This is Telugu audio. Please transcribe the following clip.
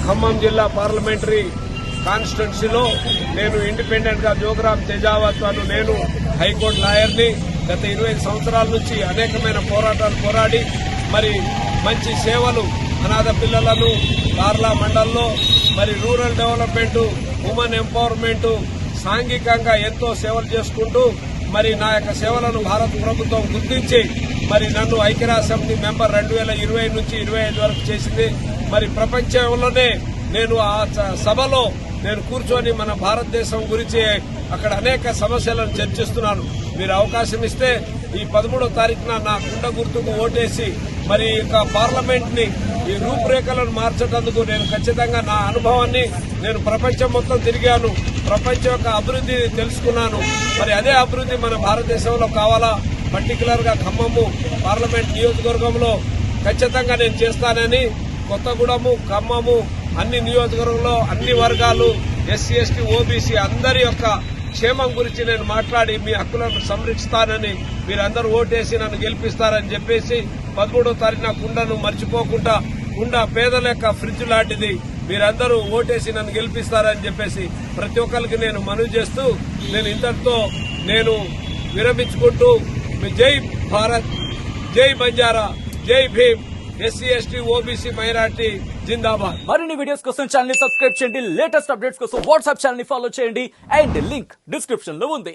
ఖమ్మం జిల్లా పార్లమెంటరీ కాన్స్టిట్యున్సీలో నేను ఇండిపెండెంట్ గా జోగ్రామ్ తెజావత్ అను నేను హైకోర్టు లాయర్ని. గత 25 సంవత్సరాల నుంచి అనేకమైన పోరాటాలు పోరాడి మరి మంచి సేవలు అనాథ పిల్లలను బార్లా మండల్లో మరి రూరల్ డెవలప్మెంట్, ఉమెన్ ఎంపవర్మెంట్, సాంఘికంగా ఎంతో సేవలు చేసుకుంటూ మరి నా యొక్క సేవలను భారత ప్రభుత్వం గుర్తించి మరి నన్ను ఐక్యరాజ్య సమితి మెంబర్ 2020 నుంచి 25 వరకు చేసింది. మరి ప్రపంచంలోనే నేను ఆ సభలో నేను కూర్చొని మన భారతదేశం గురించి అక్కడ అనేక సమస్యలను చర్చిస్తున్నాను. మీరు అవకాశం ఇస్తే ఈ 13వ తారీఖున నా కుండ గుర్తుకు ఓటేసి మరి ఇక పార్లమెంట్ ని ఈ రూపురేఖలను మార్చేటందుకు నేను ఖచ్చితంగా నా అనుభవాన్ని నేను ప్రపంచం మొత్తం తిరిగాను. ప్రపంచం యొక్క అభివృద్ధిని తెలుసుకున్నాను. మరి అదే అభివృద్ధి మన భారతదేశంలో కావాలా? పర్టికులర్ గా ఖమ్మము పార్లమెంట్ నియోజకవర్గంలో ఖచ్చితంగా నేను చేస్తానని కొత్తగూడెము, ఖమ్మము అన్ని నియోజకవర్గంలో అన్ని వర్గాలు ఎస్సీ, ఎస్టీ, ఓబీసీ అందరి యొక్క క్షేమం గురించి నేను మాట్లాడి మీ హక్కులను సంరక్షిస్తానని మీరందరూ ఓటేసి నన్ను గెలిపిస్తారని చెప్పేసి 13వ తారీఖున కుండను మర్చిపోకుండా, కుండ పేదల యొక్క ఫ్రిడ్జ్ లాంటిది, మీరందరూ ఓటేసి నన్ను గెలిపిస్తారని చెప్పేసి ప్రతి ఒక్కరికి నేను మనవి చేస్తూ నేను ఇంతటితో నేను విరమించుకుంటూ జై భారత్, జై బంజారా, జై Bhim, SC, ST, OBC, minority జిందాబాద్. మరిన్ని వీడియోస్ కోసం ఛానల్ ని సబ్స్క్రైబ్ చేయండి. లేటెస్ట్ అప్డేట్స్ కోసం వాట్సాప్ ఛానల్ ని ఫాలో చేయండి. అండ్ లింక్ డిస్క్రిప్షన్ లో ఉంది.